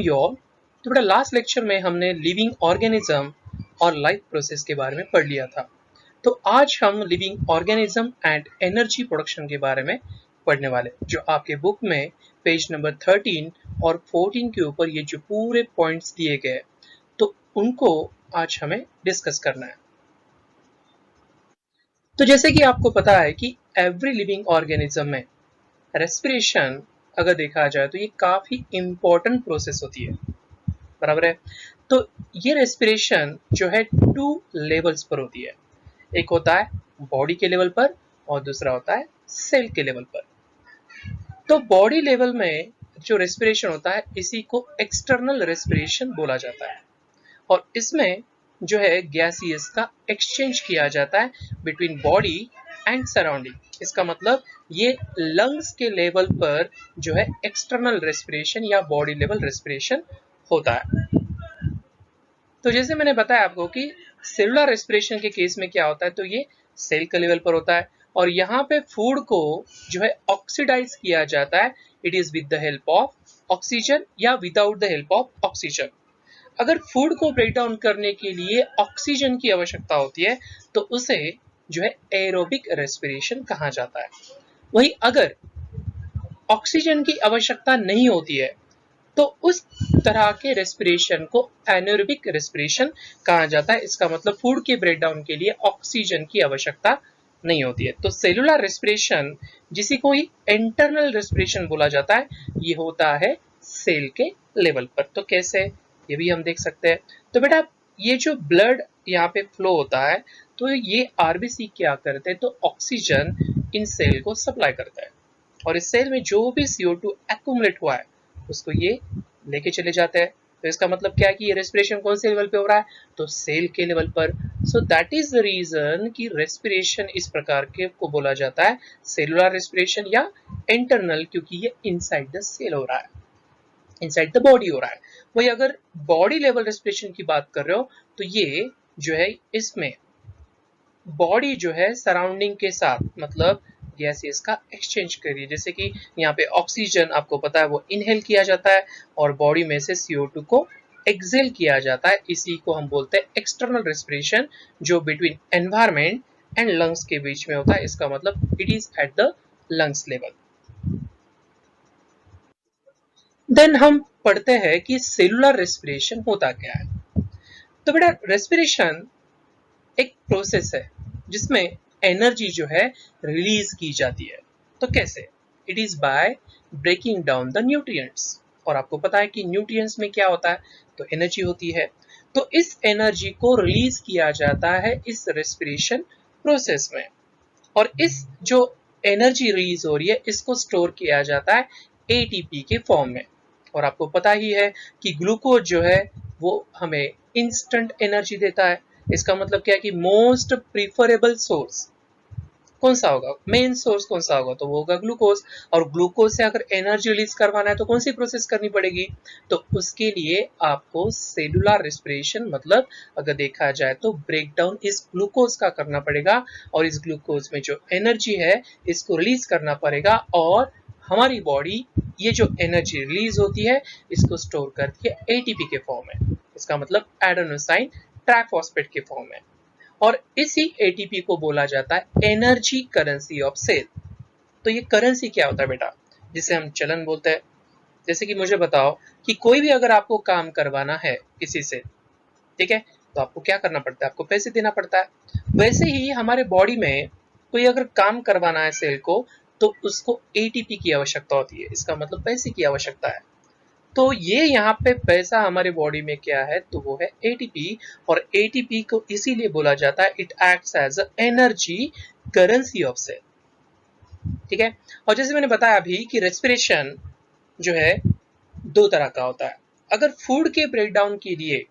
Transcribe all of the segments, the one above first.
You all. तो बेटा last lecture में हमने लिविंग ऑर्गेनिज्म और लाइफ प्रोसेस के बारे में पढ़ लिया था। तो आज हम living organism and energy production के बारे में पढ़ने वाले, जो आपके बुक में पेज नंबर 13 और 14 के ऊपर ये जो पूरे पॉइंट्स दिए गए, तो उनको आज हमें डिस्कस करना है। तो जैसे कि आपको पता है कि एवरी लिविंग ऑर्गेनिज्म में रेस्पिरेशन अगर देखा जाए तो ये काफी इंपॉर्टेंट प्रोसेस होती है, बराबर है। तो ये रेस्पिरेशन जो है 2 लेवल्स पर होती है। एक होता है बॉडी के लेवल पर और दूसरा होता है सेल के लेवल पर। तो बॉडी लेवल में जो रेस्पिरेशन होता है इसी को एक्सटर्नल रेस्पिरेशन बोला जाता है, और इसमें जो है गैसियस का एक्सचेंज किया जाता है बिटवीन बॉडी एंड सराउंडिंग। इसका मतलब ये लंग्स के लेवल पर जो है एक्सटर्नल रेस्पिरेशन या बॉडी लेवल रेस्पिरेशन होता है। तो जैसे मैंने बताया आपको कि सेलुलर रेस्पिरेशन के केस में क्या होता है, तो ये सेल के लेवल पर होता है, और यहाँ पे फूड को जो है ऑक्सीडाइज किया जाता है। It is with the help of oxygen या without the help of oxygen. अगर फूड को ब्रेक डाउन करने के लिए ऑक्सीजन की आवश्यकता होती है तो उसे जो है एरोबिक रेस्पिरेशन कहा जाता है। वहीं अगर ऑक्सीजन की आवश्यकता नहीं होती है तो उस तरह के रेस्पिरेशन को एनारोबिक रेस्पिरेशन कहा जाता है। इसका मतलब फूड के ब्रेक डाउन के लिए ऑक्सीजन की आवश्यकता नहीं होती है। तो सेलुलर रेस्पिरेशन, जिसे कोई इंटरनल रेस्पिरेशन बोला जाता है, ये होता है सेल के लेवल पर। तो कैसे, ये भी हम देख सकते हैं। तो बेटा ये जो ब्लड यहाँ पे फ्लो होता है, तो ये आरबीसी क्या करते हैं, तो ऑक्सीजन इन सेल को सप्लाई करता है, और इस सेल में जो भी CO2 एक्यूमुलेट हुआ है उसको ये लेके चले जाते हैं। तो इसका मतलब क्या है कि ये रेस्पिरेशन कौन से लेवल पे हो रहा है, तो सेल के लेवल पर। So that is the reason कि रेस्पिरेशन इस प्रकार के को बोला जाता है सेलुलर रेस्पिरेशन या इंटरनल, क्योंकि ये इनसाइड द सेल हो रहा है, इनसाइड द बॉडी हो रहा है। वही अगर बॉडी लेवल रेस्पिरेशन की बात कर रहे हो तो ये जो है इसमें बॉडी जो है सराउंडिंग के साथ मतलब गैसेस का एक्सचेंज करिए। जैसे कि यहाँ पे ऑक्सीजन आपको पता है वो इनहेल किया जाता है और बॉडी में से CO2 को एक्सेल किया जाता है। इसी को हम बोलते हैं एक्सटर्नल रेस्पिरेशन, जो बिटवीन एनवायरनमेंट एंड लंग्स के बीच में होता है। इसका मतलब it is at the lungs level. Then हम पढ़ते हैं कि सेलुलर रेस्पिरेशन होता क्या है। तो बेटा रेस्पिरेशन एक प्रोसेस है जिसमें एनर्जी जो है रिलीज की जाती है। तो कैसे, it is by breaking down the nutrients, और आपको पता है कि न्यूट्रिएंट्स में क्या होता है, तो एनर्जी होती है। तो इस एनर्जी को रिलीज किया जाता है इस रेस्पिरेशन प्रोसेस में, और इस जो एनर्जी रिलीज हो रही है इसको स्टोर किया जाता है ATP के फॉर्म में। और आपको पता ही है कि ग्लूकोज जो है वो हमें इंस्टेंट एनर्जी देता है। इसका मतलब क्या है कि मोस्ट प्रीफरेबल सोर्स कौन सा होगा, मेन सोर्स कौन सा होगा, तो वो होगा ग्लूकोज। और ग्लूकोज से अगर एनर्जी रिलीज करवाना है तो कौन सी प्रोसेस करनी पड़ेगी, तो उसके लिए आपको सेलुलर रेस्पिरेशन मतलब अगर देखा जाए तो ब्रेक डाउन इस ग्लूकोज का करना पड़ेगा, और इस ग्लूकोज में जो एनर्जी है इसको रिलीज करना पड़ेगा, और हमारी बॉडी ये जो एनर्जी रिलीज होती है इसको स्टोर करती है ATP के फॉर्म में। इसका मतलब एडेनोसाइन ट्राइफॉस्फेट के फॉर्म में, और इसी ATP को बोला जाता है एनर्जी करेंसी ऑफ सेल। तो ये करेंसी क्या होता है बेटा, जिसे हम चलन बोलते हैं। जैसे कि मुझे बताओ कि कोई भी अगर आपको काम करवाना है किसी से, ठीक है, तो आपको क्या करना पड़ता है, आपको पैसे देना पड़ता है। वैसे ही हमारे बॉडी में कोई अगर काम करवाना है सेल को तो उसको ATP की आवश्यकता होती है। इसका मतलब पैसे की आवश्यकता है। तो ये यहाँ पे पैसा हमारे बॉडी में क्या है, तो वो है ATP, और ATP को इसीलिए बोला जाता है it acts as energy currency of cell, ठीक है। और जैसे मैंने बताया अभी कि रेस्पिरेशन जो है 2 तरह का होता है। अगर फूड के ब्रेकडाउन के लिए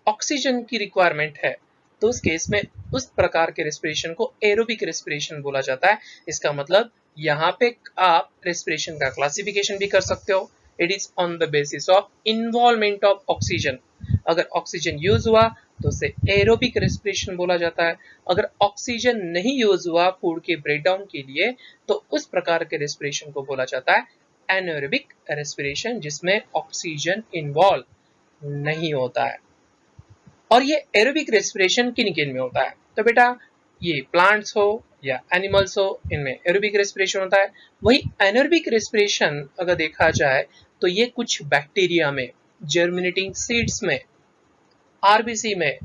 ऑक्सीजन की रिक्वायरमेंट है तो उस केस में उस प्रकार के रेस्पिरेशन को एरोबिक रेस्पिरेशन बोला जाता है। इसका मतलब यहाँ पे आप रेस्पिरेशन का क्लासिफिकेशन भी कर सकते हो। It is on the basis of involvement of oxygen. अगर ऑक्सीजन यूज हुआ तो उसे एरोबिक रेस्पिरेशन बोला जाता है। अगर ऑक्सीजन नहीं यूज हुआ फूड के ब्रेकडाउन के लिए तो उस प्रकार के रेस्पिरेशन को बोला जाता है एनारोबिक रेस्पिरेशन, जिसमें ऑक्सीजन इन्वॉल्व नहीं होता है। और ये एरोबिक रेस्पिरेशन किन किन में होता है? तो बेटा ये प्लांट्स हो या एनिमल्स हो, इनमें एरोबिक रेस्पिरेशन होता है। वही एनारोबिक रेस्पिरेशन अगर देखा जाए तो ये कुछ बैक्टीरिया में, जर्मिनेटिंग सीड्स में, आरबीसी में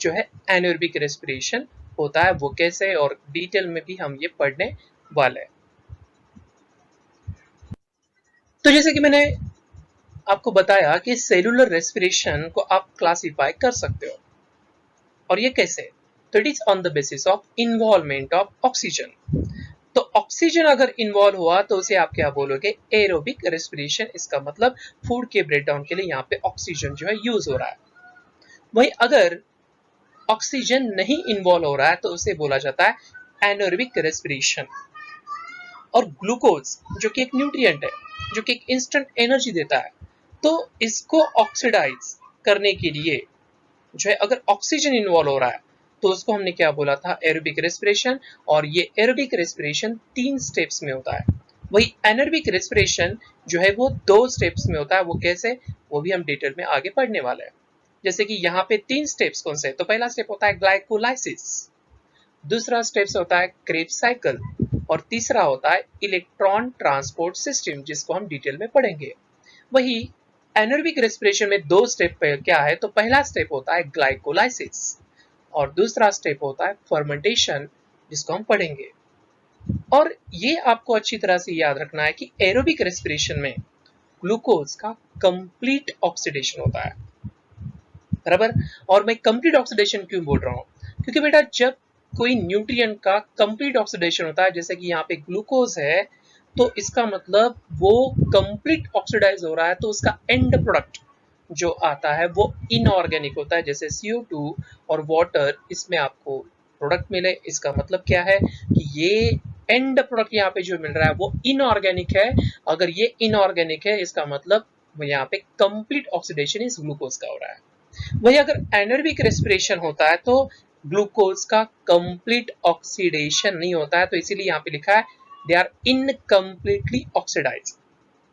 जो है एनारोबिक रेस्पिरेशन होता है। वो कैसे, और डिटेल में भी हम ये पढ़ने वाले हैं। तो जैसे कि मैंने आपको बताया कि सेलुलर रेस्पिरेशन को आप क्लासिफाई कर सकते हो, और ये कैसे? तो it is on the basis of involvement of oxygen. तो ऑक्सीजन अगर इन्वॉल्व हुआ तो उसे आप क्या बोलोगे? Aerobic respiration. इसका मतलब फूड के ब्रेकडाउन के लिए यहाँ पे ऑक्सीजन जो है यूज हो रहा है। वही अगर ऑक्सीजन नहीं इन्वॉल्व हो रहा है तो उसे बोला जाता है एनारोबिक रेस्पिरेशन। और ग्लूकोज जो कि एक न्यूट्रिएंट है, जो कि एक इंस्टेंट एनर्जी देता है, तो इसको ऑक्सीडाइज करने के लिए जो है अगर ऑक्सीजन इन्वॉल्व हो रहा है तो उसको हमने क्या बोला था? Aerobic respiration. और ये एरोबिक रेस्पिरेशन 3 स्टेप्स में होता है। वही एनारोबिक रेस्पिरेशन जो है वो 2 स्टेप्स में होता है। वो कैसे, वो भी हम डिटेल में आगे पढ़ने वाले हैं। जैसे कि यहाँ पे 3 स्टेप्स कौन से? तो पहला स्टेप होता है ग्लाइकोलाइसिस, दूसरा स्टेप्स होता है क्रेब्स साइकिल, और तीसरा होता है इलेक्ट्रॉन ट्रांसपोर्ट सिस्टम, जिसको हम डिटेल में पढ़ेंगे। वही एनारोबिक रेस्पिरेशन में 2 स्टेप क्या है? तो पहला स्टेप होता है ग्लाइकोलाइसिस और दूसरा स्टेप होता है फर्मेंटेशन, जिसको हम पढ़ेंगे। और ये आपको अच्छी तरह से याद रखना है कि एरोबिक रेस्पिरेशन में ग्लूकोज का कंप्लीट ऑक्सीडेशन होता है, बराबर। और मैं कंप्लीट ऑक्सीडेशन क्यों बोल रहा हूँ? क्योंकि बेटा जब कोई न्यूट्रिएंट का कंप्लीट ऑक्सीडेशन होता है, जैसे कि यहाँ पे ग्लूकोज है, तो इसका मतलब वो कंप्लीट ऑक्सीडाइज हो रहा है, तो उसका एंड प्रोडक्ट जो आता है वो इनऑर्गेनिक होता है। जैसे CO2 और वाटर, इसमें आपको प्रोडक्ट मिले, इसका मतलब क्या है कि ये एंड प्रोडक्ट यहाँ पे जो मिल रहा है वो इनऑर्गेनिक है। अगर ये इनऑर्गेनिक है, इसका मतलब यहाँ पे कंप्लीट ऑक्सीडेशन इस ग्लूकोज का हो रहा है। वही अगर एनारोबिक रेस्पिरेशन होता है तो ग्लूकोज का कंप्लीट ऑक्सीडेशन नहीं होता है, तो इसीलिए यहाँ पे लिखा है दे आर इनकम्प्लीटली ऑक्सीडाइज।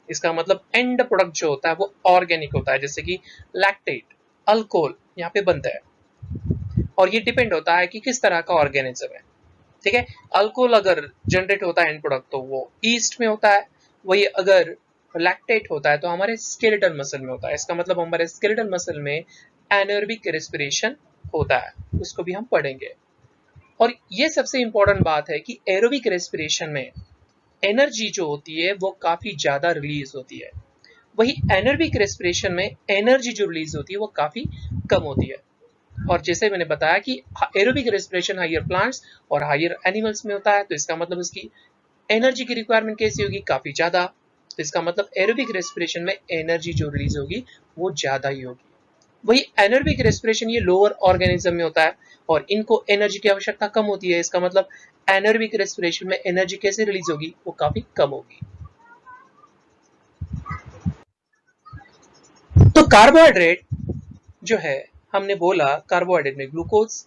इसका मतलब एंड प्रोडक्ट जो होता है वो ऑर्गेनिक होता है, जैसे कि लैक्टेट, अल्कोहल यहाँ पे बनता है। और ये डिपेंड होता है कि किस तरह का ऑर्गेनिज्म है, ठीक है। अल्कोहल अगर जनरेट होता है एंड प्रोडक्ट तो वो ईस्ट में होता है। वही अगर लैक्टेट होता है तो हमारे स्केलेटल मसल में होता है। इसका मतलब हमारे स्केलेटल मसल में एनारोबिक रेस्पिरेशन होता है, उसको भी हम पढ़ेंगे। और ये सबसे इंपॉर्टेंट बात है कि एरोबिक रेस्पिरेशन में एनर्जी जो होती है वो काफी ज्यादा रिलीज होती है। वही एनारोबिक रेस्पिरेशन में एनर्जी जो रिलीज होती है वो काफी कम होती है। और जैसे मैंने बताया कि एरोबिक रेस्पिरेशन हायर प्लांट्स और हायर एनिमल्स में होता है, तो इसका मतलब उसकी एनर्जी की रिक्वायरमेंट कैसी होगी? काफी ज्यादा। तो इसका मतलब एरोबिक रेस्पिरेशन में एनर्जी जो रिलीज होगी वो ज्यादा ही होगी। वही एनारोबिक रेस्पिरेशन ये लोअर ऑर्गेनिज्म में होता है और इनको एनर्जी की आवश्यकता कम होती है। इसका मतलब एनारोबिक रेस्पिरेशन में एनर्जी कैसे रिलीज होगी? वो काफी कम होगी। तो कार्बोहाइड्रेट जो है, हमने बोला कार्बोहाइड्रेट में ग्लूकोज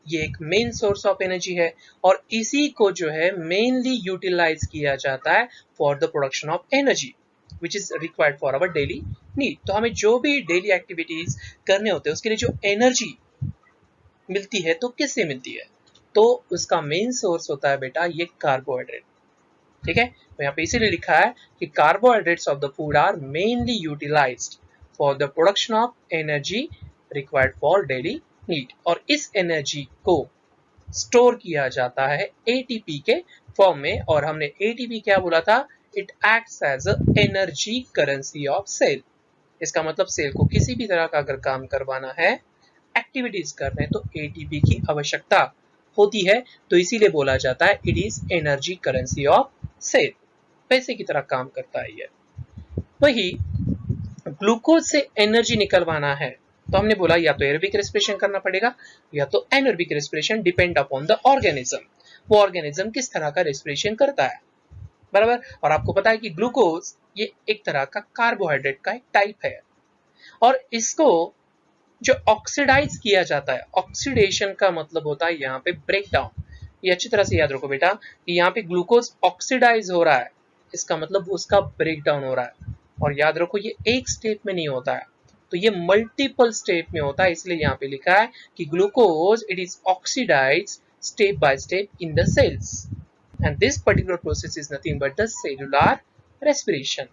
ये एक मेन सोर्स ऑफ एनर्जी है, और इसी को जो है मेनली यूटिलाइज किया जाता है for the production of energy which is required for our daily need. तो हमें जो भी डेली एक्टिविटीज करने होते हैं उसके लिए जो एनर्जी मिलती है तो किससे मिलती है? तो उसका मेन सोर्स होता है बेटा ये कार्बोहाइड्रेट, ठीक है। तो यहाँ पे इसीलिए लिखा है कि carbohydrates of the food are mainly utilized for the production of energy required for daily need. और इस एनर्जी को स्टोर किया जाता है एटीपी के फॉर्म में। और हमने एटीपी क्या बोला था? It acts as a energy currency of cell. इसका मतलब सेल को किसी भी तरह का अगर काम करवाना है, एक्टिविटीज करने हैं, तो एटीपी की आवश्यकता होती है। तो इसीलिए बोला जाता है it is energy currency of cell, पैसे की तरह काम करता है ये। वही ग्लूकोज से एनर्जी निकलवाना है तो हमने बोला या तो एरोबिक रेस्पिरेशन करना पड़ेगा या तो anaerobic respiration, depend upon the organism. वो ऑर्गेनिज्म किस तरह का रेस्पिरेशन करता है, बराबर। और आपको पता है कि ग्लूकोज ये एक तरह का कार्बोहाइड्रेट का एक टाइप है, और इसको जो ऑक्सीडाइज किया जाता है, ऑक्सीडेशन का मतलब होता है यहाँ पे ब्रेक डाउन। ये अच्छी तरह से याद रखो बेटा कि यहाँ पे ग्लूकोज ऑक्सीडाइज हो रहा है, इसका मतलब उसका ब्रेक डाउन हो रहा है। और याद रखो ये एक स्टेप में नहीं होता है, तो ये मल्टीपल स्टेप में होता है, इसलिए यहाँ पे लिखा है कि glucose it is oxidized step by step in the cells and this particular process is nothing but the cellular respiration.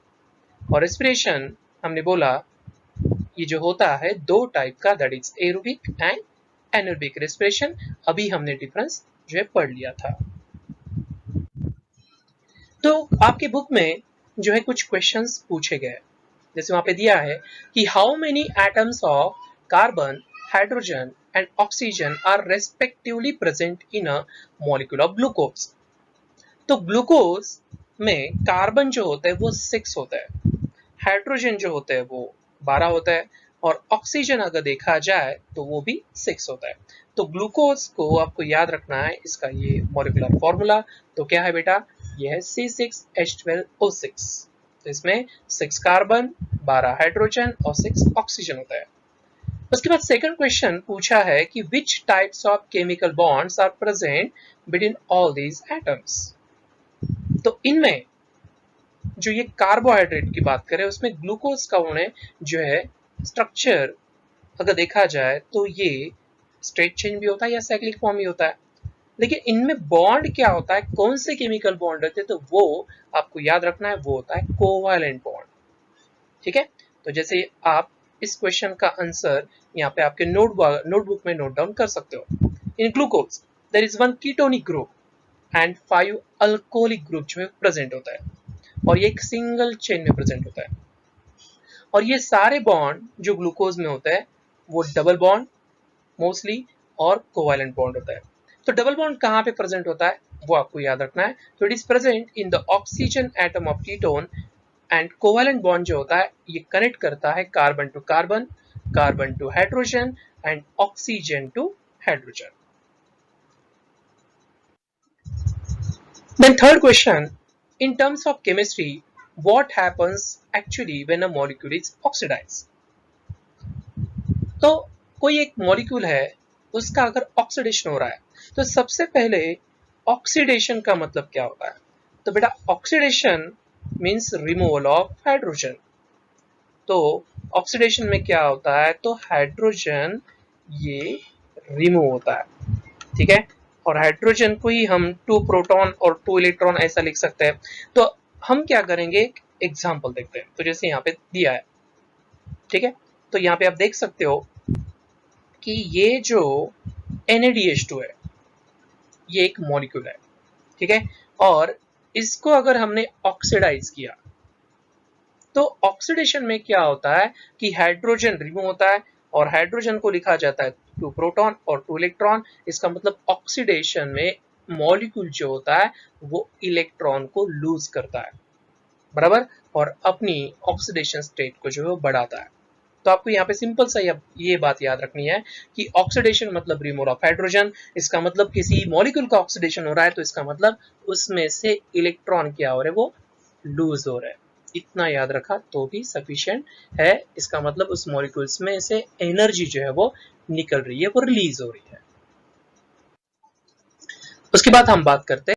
और रेस्पिरेशन हमने बोला ये जो होता है दो टाइप का, that is aerobic and anaerobic respiration. अभी हमने डिफरेंस जो है पढ़ लिया था। तो आपके बुक में जो है कुछ क्वेश्चंस पूछे गए, जैसे वहां पे दिया है कि how many atoms of carbon, hydrogen and oxygen are respectively present in a molecule of glucose. तो ग्लूकोज में कार्बन जो होता है वो 6 होता है, हाइड्रोजन जो होता है वो 12 होता है, और ऑक्सीजन अगर देखा जाए तो वो भी 6 होता है। तो ग्लूकोज को आपको याद रखना है, इसका ये मॉलिक्यूलर फॉर्मूला तो क्या है बेटा, ये है C6H12O6। तो इसमें 6 कार्बन, 12 हाइड्रोजन और 6 ऑक्सीजन होता है। उसके बाद सेकंड क्वेश्चन पूछा है कि which types of chemical bonds are present between all these atoms. तो इनमें जो ये कार्बोहाइड्रेट की बात करें उसमें ग्लूकोज का उन्हें जो है स्ट्रक्चर अगर देखा जाए तो ये स्ट्रेट चेन भी होता है या साइक्लिक फॉर्म भी होता है, लेकिन इनमें बॉन्ड क्या होता है, कौन से केमिकल बॉन्ड रहते हैं, तो वो आपको याद रखना है, वो होता है कोवैलेंट बॉन्ड। ठीक है, तो जैसे आप इस क्वेश्चन का आंसर यहाँ पे आपके नोटबुक में नोट डाउन कर सकते हो। In glucose there is 1 ketonic group and 5 alcoholic group जो है प्रेजेंट होता है, और ये एक सिंगल चेन में प्रेजेंट होता है। और ये सारे बॉन्ड जो ग्लूकोज में होता है वो डबल बॉन्ड मोस्टली और कोवैलेंट बॉन्ड होता है। तो डबल बॉन्ड कहाँ पे प्रेजेंट होता है वो आपको याद रखना है, तो it is present in the oxygen atom of ketone and covalent bond जो होता है ये कनेक्ट करता है carbon to carbon, carbon to hydrogen and oxygen to hydrogen. Then third question, in terms of chemistry, what happens actually when a molecule is oxidized? तो कोई एक molecule है उसका अगर ऑक्सीडेशन हो रहा है तो सबसे पहले ऑक्सीडेशन का मतलब क्या होता है, तो बेटा oxidation means removal of hydrogen. तो ऑक्सीडेशन में क्या होता है, तो हाइड्रोजन ये रिमूव होता है। ठीक है, और हाइड्रोजन को ही हम 2 प्रोटॉन और 2 इलेक्ट्रॉन ऐसा लिख सकते हैं। तो हम क्या करेंगे, एक एग्जांपल देखते हैं। तो जैसे यहाँ पे दिया है, ठीक है, तो यहाँ पे आप देख सकते हो कि ये जो NaDH2 है ये एक मॉलिक्यूल है, ठीक है, और इसको अगर हमने ऑक्सीडाइज किया तो ऑक्सीडेशन में क्या होता है कि हाइड्रोजन रिमूव होता है और हाइड्रोजन को लिखा जाता है 2 प्रोटॉन और 2 इलेक्ट्रॉन। इसका मतलब ऑक्सीडेशन में मॉलिक्यूल जो होता है वो इलेक्ट्रॉन को लूज करता है, बराबर, और अपनी ऑक्सीडेशन स्टेट को जो है वो बढ़ाता है। तो आपको यहाँ पे सिंपल सा ये बात याद रखनी है कि ऑक्सीडेशन मतलब रिमूवल ऑफ हाइड्रोजन। इसका मतलब किसी मॉलिक्यूल का ऑक्सीडेशन हो रहा है तो इसका मतलब उसमें से इलेक्ट्रॉन क्या हो रहे हैं, वो लूज हो रहे हैं। इतना याद रखा तो भी सफिशिएंट है, इसका मतलब उस मॉलिक्यूल्स में से एनर्जी जो है वो निकल रही है, वो रिलीज हो रही है। उसके बाद हम बात करते हैं